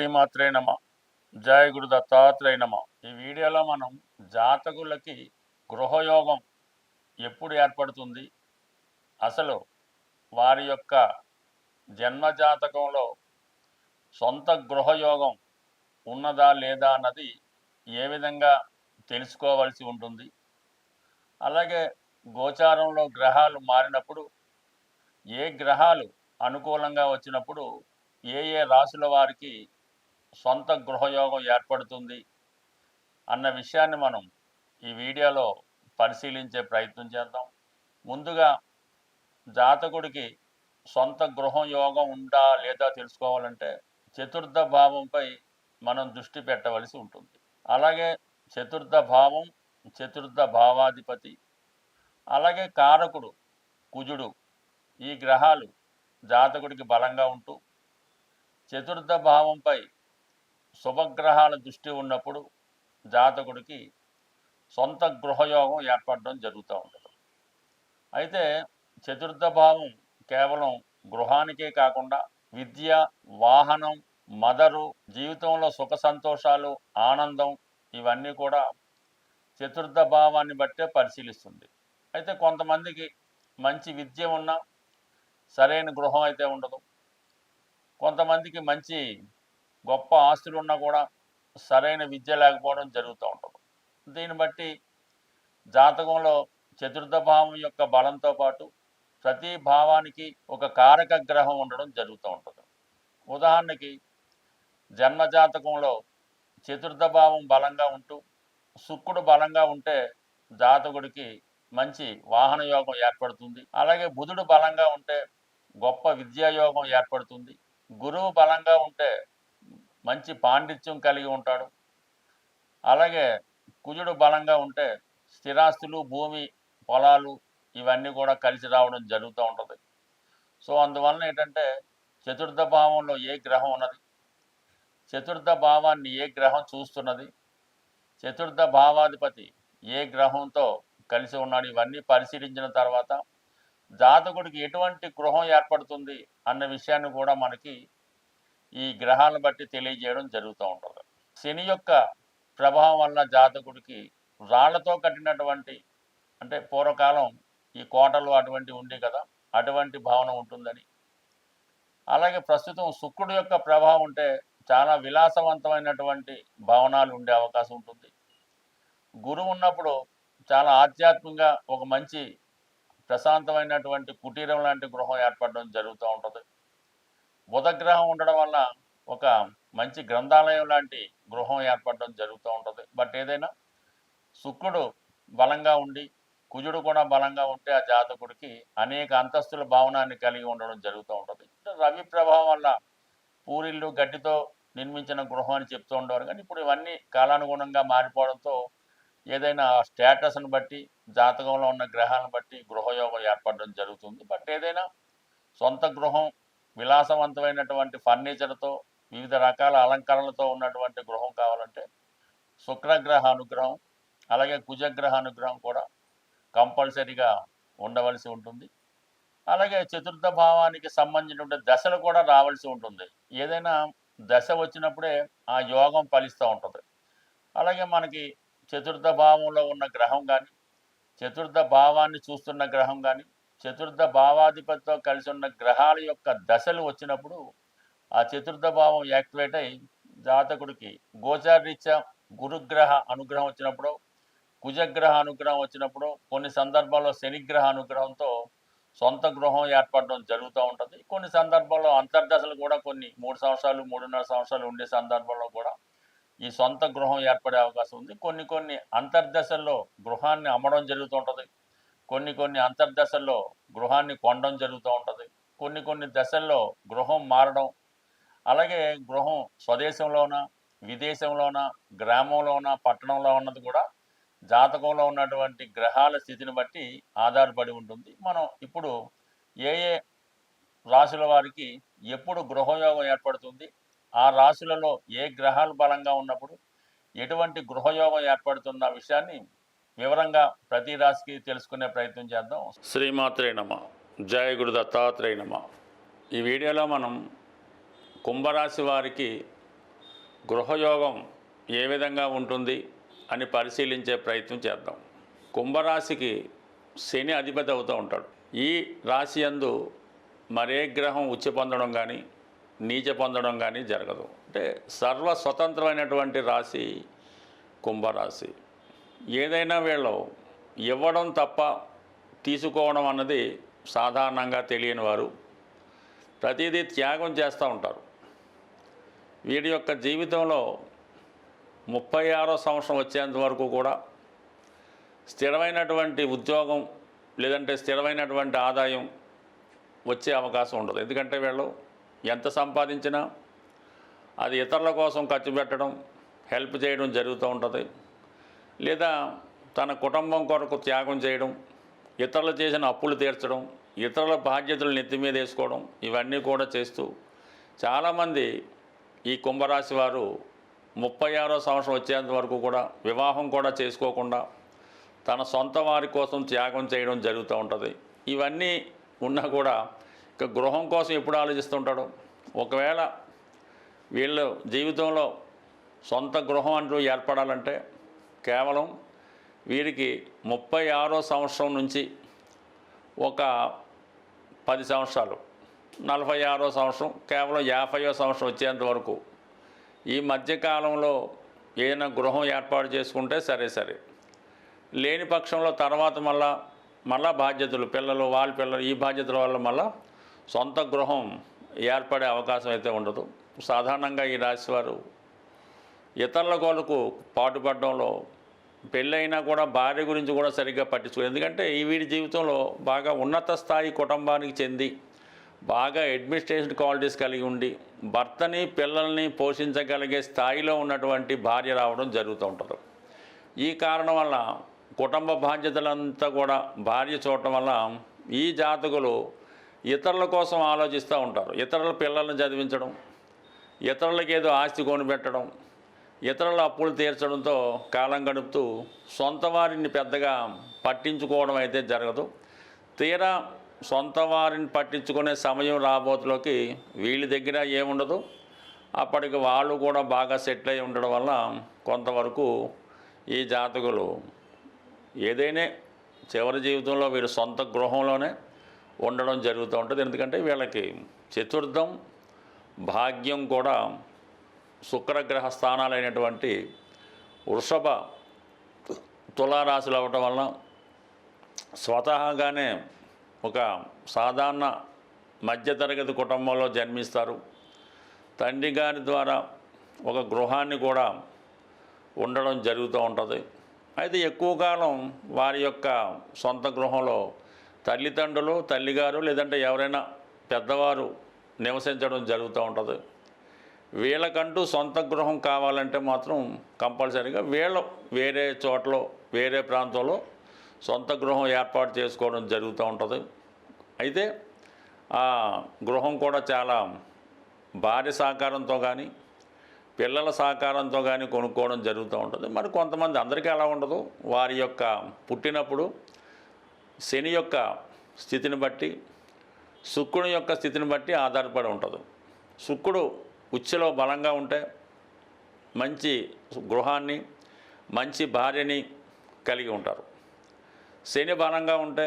శ్రీమాత్రే నమ. జయ గురు దత్తాత్రేయ నమ. ఈ వీడియోలో మనం జాతకులకి గృహయోగం ఎప్పుడు ఏర్పడుతుంది, అసలు వారి యొక్క జన్మజాతకంలో సొంత గృహయోగం ఉన్నదా లేదా అన్నది ఏ విధంగా తెలుసుకోవాల్సి ఉంటుంది, అలాగే గోచారంలో గ్రహాలు మారినప్పుడు ఏ గ్రహాలు అనుకూలంగా వచ్చినప్పుడు ఏ ఏ రాశుల వారికి సొంత గృహయోగం ఏర్పడుతుంది అన్న విషయాన్ని మనం ఈ వీడియోలో పరిశీలించే ప్రయత్నం చేద్దాం. ముందుగా జాతకుడికి సొంత గృహం యోగం ఉందా లేదా తెలుసుకోవాలంటే చతుర్థ భావంపై మనం దృష్టి పెట్టవలసి ఉంటుంది. అలాగే చతుర్థ భావం, చతుర్థ భావాధిపతి, అలాగే కారకుడు కుజుడు, ఈ గ్రహాలు జాతకుడికి బలంగా ఉంటూ చతుర్థ భావంపై శుభగ్రహాల దృష్టి ఉన్నప్పుడు జాతకుడికి సొంత గృహయోగం ఏర్పడడం జరుగుతూ ఉంటుంది. అయితే చతుర్థ భావం కేవలం గృహానికే కాకుండా విద్య, వాహనం, మదరు, జీవితంలో సుఖ సంతోషాలు, ఆనందం, ఇవన్నీ కూడా చతుర్థ భావాన్ని బట్టే పరిశీలిస్తుంది. అయితే కొంతమందికి మంచి విద్య ఉన్నా సరైన గృహం అయితే ఉండదు. కొంతమందికి మంచి గొప్ప ఆస్తులు ఉన్నా కూడా సరైన విద్య లేకపోవడం జరుగుతూ ఉంటుంది. దీన్ని బట్టి జాతకంలో చతుర్థ భావం యొక్క బలంతో పాటు ప్రతి భావానికి ఒక కారక గ్రహం ఉండడం జరుగుతూ ఉంటుంది. ఉదాహరణకి జన్మజాతకంలో చతుర్థ భావం బలంగా ఉంటూ శుక్రుడు బలంగా ఉంటే జాతకుడికి మంచి వాహన యోగం ఏర్పడుతుంది. అలాగే బుధుడు బలంగా ఉంటే గొప్ప విద్యాయోగం ఏర్పడుతుంది. గురువు బలంగా ఉంటే మంచి పాండిత్యం కలిగి ఉంటాడు. అలాగే కుజుడు బలంగా ఉంటే స్థిరాస్తులు, భూమి, పొలాలు, ఇవన్నీ కూడా కలిసి రావడం జరుగుతూ ఉంటుంది. సో అందువలన ఏంటంటే చతుర్థ భావంలో ఏ గ్రహం ఉన్నది, చతుర్థ భావాన్ని ఏ గ్రహం చూస్తున్నది, చతుర్థ భావాధిపతి ఏ గ్రహంతో కలిసి ఉన్నాడు, ఇవన్నీ పరిశీలించిన తర్వాత జాతకుడికి ఎటువంటి గృహం ఏర్పడుతుంది అన్న విషయాన్ని కూడా మనకి ఈ గ్రహాలను బట్టి తెలియజేయడం జరుగుతూ ఉంటుంది. శని యొక్క ప్రభావం వల్ల జాతకుడికి రాళ్లతో కట్టినటువంటి, అంటే పూర్వకాలం ఈ కోటలు అటువంటి ఉండి కదా, అటువంటి భావన ఉంటుందని. అలాగే ప్రస్తుతం శుక్రుడు యొక్క ప్రభావం ఉంటే చాలా విలాసవంతమైనటువంటి భవనాలు ఉండే అవకాశం ఉంటుంది. గురువు ఉన్నప్పుడు చాలా ఆధ్యాత్మికంగా ఒక మంచి ప్రశాంతమైనటువంటి కుటీరం లాంటి గృహం ఏర్పడడం జరుగుతూ ఉంటుంది. బుధగ్రహం ఉండడం వల్ల ఒక మంచి గ్రంథాలయం లాంటి గృహం ఏర్పడడం జరుగుతూ ఉంటుంది. బట్ ఏదైనా శుక్రుడు బలంగా ఉండి కుజుడు కూడా బలంగా ఉంటే ఆ జాతకుడికి అనేక అంతస్తుల భావనాన్ని కలిగి ఉండడం జరుగుతూ ఉంటుంది. రవి ప్రభావం వల్ల పూరిళ్ళు గడ్డితో నిర్మించిన గృహం అని చెప్తూ ఉండేవారు, కానీ ఇప్పుడు ఇవన్నీ కాలానుగుణంగా మారిపోవడంతో ఏదైనా స్టేటస్ను బట్టి, జాతకంలో ఉన్న గ్రహాలను బట్టి గృహయోగం ఏర్పడడం జరుగుతుంది. బట్ ఏదైనా సొంత గృహం విలాసవంతమైనటువంటి ఫర్నిచర్తో, వివిధ రకాల అలంకరణలతో ఉన్నటువంటి గృహం కావాలంటే శుక్రగ్రహ అనుగ్రహం, అలాగే కుజగ్రహ అనుగ్రహం కూడా కంపల్సరీగా ఉండవలసి ఉంటుంది. అలాగే చతుర్థ భావానికి సంబంధించిన దశలు కూడా రావాల్సి ఉంటుంది. ఏదైనా దశ వచ్చినప్పుడే ఆ యోగం ఫలిస్తూ ఉంటుంది. అలాగే మనకి చతుర్థ భావంలో ఉన్న గ్రహం కానీ, చతుర్థ భావాన్ని చూస్తున్న గ్రహం కానీ, చతుర్థ భావాధిపతితో కలిసి ఉన్న గ్రహాల యొక్క దశలు వచ్చినప్పుడు ఆ చతుర్థ భావం యాక్టివేట్ అయి జాతకుడికి గోచారరీత్యా గురుగ్రహ అనుగ్రహం వచ్చినప్పుడు, కుజగ్రహ అనుగ్రహం వచ్చినప్పుడు, కొన్ని సందర్భాల్లో శనిగ్రహ అనుగ్రహంతో సొంత గృహం ఏర్పడడం జరుగుతూ ఉంటుంది. కొన్ని సందర్భాల్లో అంతర్దశలు కూడా కొన్ని 3 సంవత్సరాలు, 3.5 సంవత్సరాలు ఉండే సందర్భంలో కూడా ఈ సొంత గృహం ఏర్పడే అవకాశం ఉంది. కొన్ని అంతర్దశల్లో గృహాన్ని అమ్మడం జరుగుతూ ఉంటుంది. కొన్ని అంతర్దశల్లో గృహాన్ని కొనడం జరుగుతూ ఉంటుంది. కొన్ని దశల్లో గృహం మారడం, అలాగే గృహం స్వదేశంలోన, విదేశంలోన, గ్రామంలోన, పట్టణంలో ఉన్నది కూడా జాతకంలో ఉన్నటువంటి గ్రహాల స్థితిని బట్టి ఆధారపడి ఉంటుంది. మనం ఇప్పుడు ఏ ఏ రాశుల వారికి ఎప్పుడు గృహయోగం ఏర్పడుతుంది, ఆ రాశులలో ఏ గ్రహాలు బలంగా ఉన్నప్పుడు ఎటువంటి గృహయోగం ఏర్పడుతున్న విషయాన్ని వివరంగా ప్రతి రాశికి తెలుసుకునే ప్రయత్నం చేద్దాం. శ్రీమాత్రే నమ. జయ గురు దత్తాత్రేయ నమ. ఈ వీడియోలో మనం కుంభరాశి వారికి గృహయోగం ఏ విధంగా ఉంటుంది అని పరిశీలించే ప్రయత్నం చేద్దాం. కుంభరాశికి శని అధిపతి అవుతూ ఉంటాడు. ఈ రాశి యందు మరే గ్రహం ఉచ్చ పొందడం కానీ నీచ పొందడం కానీ జరగదు. అంటే సర్వస్వతంత్రమైనటువంటి రాశి కుంభరాశి. ఏదైనా వీళ్ళు ఇవ్వడం తప్ప తీసుకోవడం అన్నది సాధారణంగా తెలియని వారు ప్రతిదీ త్యాగం చేస్తూ ఉంటారు. వీడి యొక్క జీవితంలో 36వ సంవత్సరం వచ్చేంత వరకు కూడా స్థిరమైనటువంటి ఉద్యోగం లేదంటే స్థిరమైనటువంటి ఆదాయం వచ్చే అవకాశం ఉండదు. ఎందుకంటే వీళ్ళు ఎంత సంపాదించినా అది ఇతరుల కోసం ఖర్చు పెట్టడం, హెల్ప్ చేయడం జరుగుతూ ఉంటుంది. లేదా తన కుటుంబం కొరకు త్యాగం చేయడం, ఇతరులు చేసిన అప్పులు తీర్చడం, ఇతరుల బాధ్యతలు నెత్తి మీద వేసుకోవడం, ఇవన్నీ కూడా చేస్తూ చాలామంది ఈ కుంభరాశి వారు 36వ సంవత్సరం వచ్చేంత వరకు కూడా వివాహం కూడా చేసుకోకుండా తన సొంత వారి కోసం త్యాగం చేయడం జరుగుతూ ఉంటుంది. ఇవన్నీ ఉన్నా కూడా ఇక గృహం కోసం ఎప్పుడు ఆలోచిస్తుంటాడు. ఒకవేళ వీళ్ళు జీవితంలో సొంత గృహం అంటూ ఏర్పడాలంటే కేవలం వీరికి 36వ సంవత్సరం నుంచి ఒక 10 సంవత్సరాలు, 46వ సంవత్సరం, కేవలం 50వ సంవత్సరం వచ్చేంత వరకు ఈ మధ్యకాలంలో ఏదైనా గృహం ఏర్పాటు చేసుకుంటే సరే, లేని పక్షంలో తర్వాత మళ్ళా బాధ్యతలు, పిల్లలు, వాళ్ళ పిల్లలు, ఈ బాధ్యతల వల్ల మళ్ళా సొంత గృహం ఏర్పడే అవకాశం అయితే ఉండదు. సాధారణంగా ఈ రాశివారు ఇతరుల కొరకు పాటుపడడంలో పెళ్ళైనా కూడా భార్య గురించి కూడా సరిగ్గా పట్టించుకోరు. ఎందుకంటే ఈ వీడి జీవితంలో బాగా ఉన్నత స్థాయి కుటుంబానికి చెంది బాగా అడ్మినిస్ట్రేషన్ క్వాలిటీస్ కలిగి ఉండి భర్తని పిల్లల్ని పోషించగలిగే స్థాయిలో ఉన్నటువంటి భార్య రావడం జరుగుతూ ఉంటుంది. ఈ కారణం వల్ల కుటుంబ బాధ్యతలంతా కూడా భార్య చూడటం వల్ల ఈ జాతకులు ఇతరుల కోసం ఆలోచిస్తూ ఉంటారు. ఇతరుల పిల్లల్ని చదివించడం, ఇతరులకి ఏదో ఆస్తి కొనిపెట్టడం, ఇతరుల అప్పులు తీర్చడంతో కాలం గడుపుతూ సొంత వారిని పెద్దగా పట్టించుకోవడం అయితే జరగదు. తీరా సొంత వారిని పట్టించుకునే సమయం రాబోతులోకి వీళ్ళ దగ్గర ఏముండదు. అప్పటికి వాళ్ళు కూడా బాగా సెటిల్ అయి ఉండడం వల్ల కొంతవరకు ఈ జాతకులు ఏదైనా చివరి జీవితంలో వీళ్ళు సొంత గృహంలోనే ఉండడం జరుగుతూ ఉంటుంది. ఎందుకంటే వీళ్ళకి చతుర్థం భాగ్యం కూడా శుక్రగ్రహ స్థానాలైనటువంటి వృషభ, తులారాశులు అవ్వటం వలన స్వతహాగానే ఒక సాధారణ మధ్యతరగతి కుటుంబంలో జన్మిస్తారు. తండ్రి గారి ద్వారా ఒక గృహాన్ని కూడా ఉండడం జరుగుతూ ఉంటుంది. అయితే ఎక్కువ కాలం వారి యొక్క సొంత గృహంలో తల్లిదండ్రులు, తల్లిగారు లేదంటే ఎవరైనా పెద్దవారు నివసించడం జరుగుతూ ఉంటుంది. వీళ్ళకంటూ సొంత గృహం కావాలంటే మాత్రం కంపల్సరీగా వీళ్ళు వేరే చోట్ల, వేరే ప్రాంతంలో సొంత గృహం ఏర్పాటు చేసుకోవడం జరుగుతూ ఉంటుంది. అయితే ఆ గృహం కూడా చాలా భార్య సహకారంతో కానీ పిల్లల సహకారంతో కానీ కొనుక్కోవడం జరుగుతూ ఉంటుంది. మరి కొంతమంది, అందరికీ అలా ఉండదు. వారి యొక్క పుట్టినప్పుడు శని యొక్క స్థితిని బట్టి, శుక్రుని యొక్క స్థితిని బట్టి ఆధారపడి ఉంటుంది. శుక్రుడు ఉచ్ఛలో బలంగా ఉంటే మంచి గృహాన్ని, మంచి భార్యని కలిగి ఉంటారు. శని బలంగా ఉంటే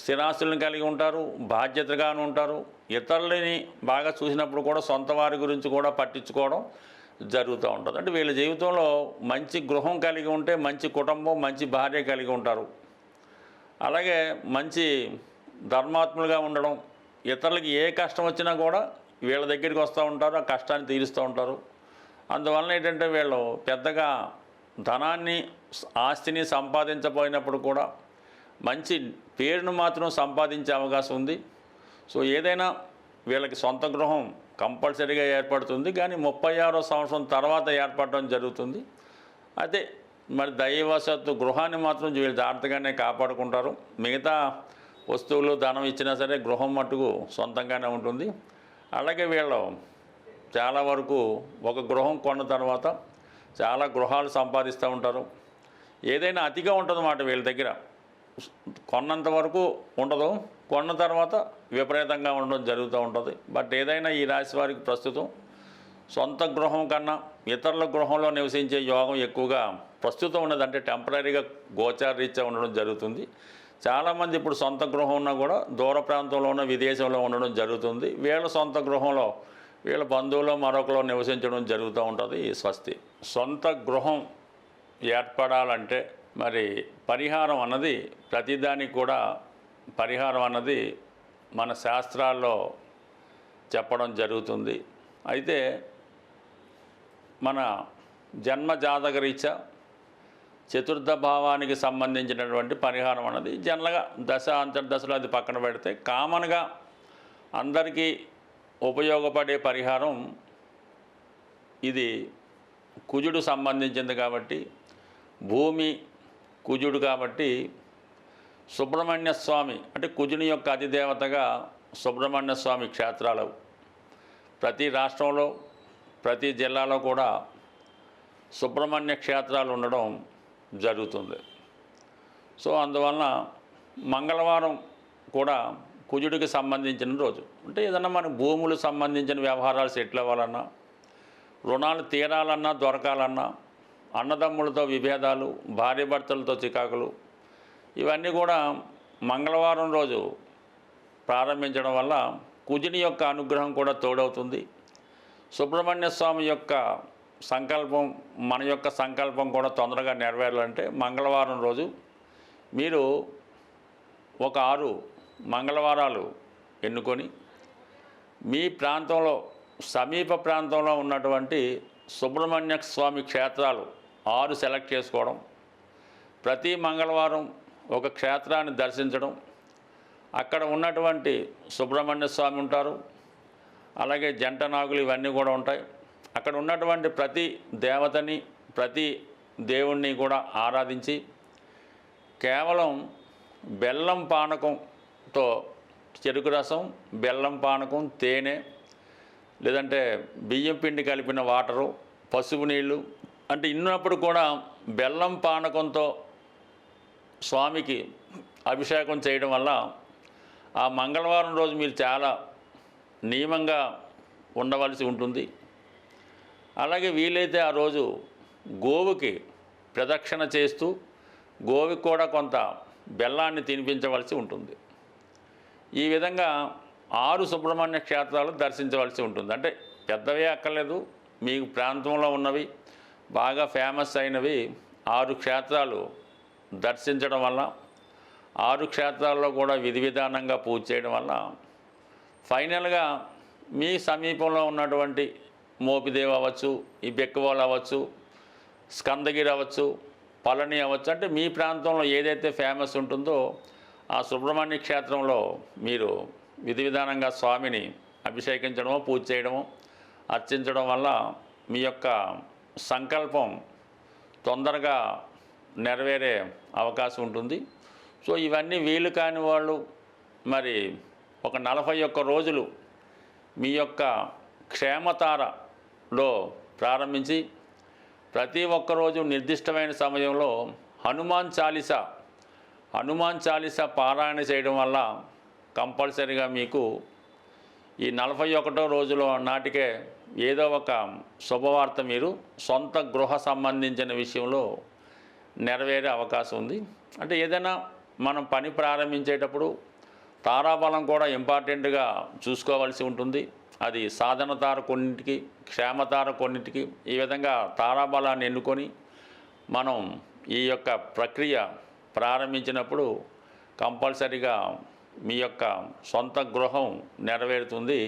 స్థిరాస్తులను కలిగి ఉంటారు, బాధ్యతగాను ఉంటారు. ఇతరులని బాగా చూసినప్పుడు కూడా సొంత వారి గురించి కూడా పట్టించుకోవడం జరుగుతూ ఉంటుంది. అంటే వీళ్ళ జీవితంలో మంచి గృహం కలిగి ఉంటే మంచి కుటుంబం, మంచి భార్య కలిగి ఉంటారు. అలాగే మంచి ధర్మాత్ములుగా ఉండడం, ఇతరులకి ఏ కష్టం వచ్చినా కూడా వీళ్ళ దగ్గరికి వస్తూ ఉంటారు, ఆ కష్టాన్ని తీరుస్తూ ఉంటారు. అందువలన ఏంటంటే వీళ్ళు పెద్దగా ధనాన్ని, ఆస్తిని సంపాదించబోయినప్పుడు కూడా మంచి పేరును మాత్రం సంపాదించే అవకాశం ఉంది. సో ఏదైనా వీళ్ళకి సొంత గృహం కంపల్సరీగా ఏర్పడుతుంది, కానీ 36వ సంవత్సరం తర్వాత ఏర్పడడం జరుగుతుంది. అయితే మరి దైవవశత్తు గృహాన్ని మాత్రం వీళ్ళు జాగ్రత్తగానే కాపాడుకుంటారు. మిగతా వస్తువులు, ధనం ఇచ్చినా సరే గృహం మట్టుకు సొంతంగానే ఉంటుంది. అలాగే వీళ్ళు చాలా వరకు ఒక గృహం కొన్న తర్వాత చాలా గృహాలు సంపాదిస్తూ ఉంటారు. ఏదైనా అతిగా ఉంటుందన్నమాట వీళ్ళ దగ్గర. కొన్నంత వరకు ఉండదు, కొన్న తర్వాత విపరీతంగా ఉండడం జరుగుతూ ఉంటుంది. బట్ ఏదైనా ఈ రాశి వారికి ప్రస్తుతం సొంత గృహం కన్నా ఇతరుల గృహంలో నివసించే యోగం ఎక్కువగా ప్రస్తుతం ఉన్నది. అంటే టెంపరీగా గోచార రీత్యా ఉండడం జరుగుతుంది. చాలామంది ఇప్పుడు సొంత గృహం ఉన్నా కూడా దూర ప్రాంతంలో ఉన్న విదేశంలో ఉండడం జరుగుతుంది. వీళ్ళ సొంత గృహంలో వీళ్ళ బంధువులు మరొకరు నివసించడం జరుగుతూ ఉంటుంది. స్వస్తి. సొంత గృహం ఏర్పడాలంటే మరి పరిహారం అన్నది ప్రతిదానికి కూడా పరిహారం అన్నది మన శాస్త్రాల్లో చెప్పడం జరుగుతుంది. అయితే మన జన్మ జాతక రీత్యా చతుర్థ భావానికి సంబంధించినటువంటి పరిహారం అన్నది జనరల్గా దశ అంతర్దశలో అది పక్కన పెడితే కామన్గా అందరికీ ఉపయోగపడే పరిహారం ఇది కుజుడు సంబంధించింది కాబట్టి, భూమి కుజుడు కాబట్టి సుబ్రహ్మణ్య స్వామి అంటే కుజుని యొక్క అధిదేవతగా సుబ్రహ్మణ్య స్వామి క్షేత్రాలు ప్రతి రాష్ట్రంలో ప్రతి జిల్లాలో కూడా సుబ్రహ్మణ్య క్షేత్రాలు ఉండడం జరుగుతుంది. సో అందువలన మంగళవారం కూడా కుజుడికి సంబంధించిన రోజు. అంటే ఏదన్నా మన భూములు సంబంధించిన వ్యవహారాలు సెటిల్ అవ్వాలన్నా, రుణాలు తీరాలన్నా దొరకాలన్నా, అన్నదమ్ములతో విభేదాలు, భార్యాభర్తలతో చికాకులు, ఇవన్నీ కూడా మంగళవారం రోజు ప్రారంభించడం వల్ల కుజుని యొక్క అనుగ్రహం కూడా తోడవుతుంది. సుబ్రహ్మణ్య స్వామి యొక్క సంకల్పం, మన యొక్క సంకల్పం కూడా తొందరగా నెరవేరాలంటే మంగళవారం రోజు మీరు ఒక 6 మంగళవారాలు ఎన్నుకొని మీ ప్రాంతంలో సమీప ప్రాంతంలో ఉన్నటువంటి సుబ్రహ్మణ్య స్వామి క్షేత్రాలు 6 సెలెక్ట్ చేసుకోవడం, ప్రతి మంగళవారం ఒక క్షేత్రాన్ని దర్శించడం, అక్కడ ఉన్నటువంటి సుబ్రహ్మణ్య స్వామి ఉంటారు, అలాగే జంట నాగులు ఇవన్నీ కూడా ఉంటాయి. అక్కడ ఉన్నటువంటి ప్రతి దేవతని ప్రతి దేవుణ్ణి కూడా ఆరాధించి కేవలం బెల్లం పానకంతో చెరుకు రసం, బెల్లం పానకం, తేనె లేదంటే బియ్యం పిండి కలిపిన వాటరు, పసుపు నీళ్ళు అంటే ఇన్నప్పుడు కూడా బెల్లం పానకంతో స్వామికి అభిషేకం చేయడం వల్ల ఆ మంగళవారం రోజు మీరు చాలా నియమంగా ఉండవలసి ఉంటుంది. అలాగే వీలైతే ఆ రోజు గోవుకి ప్రదక్షిణ చేస్తూ గోవుకి కూడా కొంత బెల్లాన్ని తినిపించవలసి ఉంటుంది. ఈ విధంగా 6 సుబ్రహ్మణ్య క్షేత్రాలు దర్శించవలసి ఉంటుంది. అంటే పెద్దవే అక్కర్లేదు, మీకు ప్రాంతంలో ఉన్నవి బాగా ఫేమస్ అయినవి 6 క్షేత్రాలు దర్శించడం వల్ల, 6 క్షేత్రాల్లో కూడా విధి విధానంగా పూజ చేయడం వల్ల ఫైనల్గా మీ సమీపంలో ఉన్నటువంటి మోపిదేవి అవ్వచ్చు, ఈ బెక్కవాళ్ళు అవ్వచ్చు, స్కందగిరి అవ్వచ్చు, పళని అవ్వచ్చు, అంటే మీ ప్రాంతంలో ఏదైతే ఫేమస్ ఉంటుందో ఆ సుబ్రహ్మణ్య క్షేత్రంలో మీరు విధి విధానంగా స్వామిని అభిషేకించడమో పూజ చేయడమో అర్చించడం వల్ల మీ యొక్క సంకల్పం తొందరగా నెరవేరే అవకాశం ఉంటుంది. సో ఇవన్నీ వీలు కాని వాళ్ళు మరి ఒక 41 రోజులు మీ యొక్క క్షేమతారలో ప్రారంభించి ప్రతి ఒక్క రోజు నిర్దిష్టమైన సమయంలో హనుమాన్ చాలీసా పారాయణ చేయడం వల్ల కంపల్సరీగా మీకు ఈ 41వ రోజులో నాటికే ఏదో ఒక శుభవార్త మీరు సొంత గృహ సంబంధించిన విషయంలో నెరవేరే అవకాశం ఉంది. అంటే ఏదైనా మనం పని ప్రారంభించేటప్పుడు తారాబలం కూడా ఇంపార్టెంట్గా చూసుకోవాల్సి ఉంటుంది. అది సాధన తార కొన్నింటికి, క్షేమతార కొన్నింటికి, ఈ విధంగా తారాబలాన్ని ఎన్నుకొని మనం ఈ యొక్క ప్రక్రియ ప్రారంభించినప్పుడు కంపల్సరీగా మీ యొక్క సొంత గృహం నెరవేరుతుంది.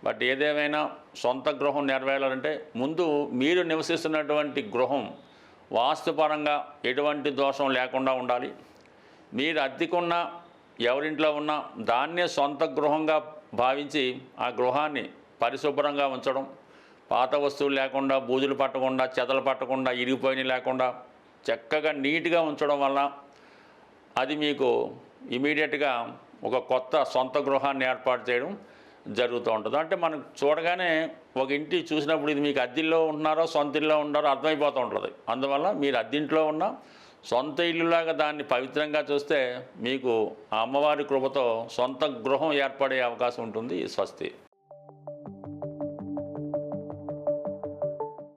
బట్ ఏదేమైనా సొంత గృహం నెరవేరాలంటే ముందు మీరు నివసిస్తున్నటువంటి గృహం వాస్తుపరంగా ఎటువంటి దోషం లేకుండా ఉండాలి. మీరు అద్దెకున్న ఎవరింట్లో ఉన్నా దాన్నే సొంత గృహంగా భావించి ఆ గృహాన్ని పరిశుభ్రంగా ఉంచడం, పాత వస్తువులు లేకుండా, బూజులు పట్టకుండా, చెదలు పట్టకుండా, ఇరిగిపోయినవి లేకుండా చక్కగా నీట్గా ఉంచడం వల్ల అది మీకు ఇమీడియట్గా ఒక కొత్త సొంత గృహాన్ని ఏర్పాటు చేయడం జరుగుతూ ఉంటుంది. అంటే మనం చూడగానే ఒక ఇంటి చూసినప్పుడు ఇది మీకు అద్దెల్లో ఉంటున్నారో సొంత ఇల్లులో ఉన్నారో అర్థమైపోతూ ఉంటుంది. అందువల్ల మీరు అద్దెంట్లో ఉన్న సొంత ఇల్లులాగా దాన్ని పవిత్రంగా చూస్తే మీకు ఆ అమ్మవారి కృపతో సొంత గృహం ఏర్పడే అవకాశం ఉంటుంది. స్వస్తి.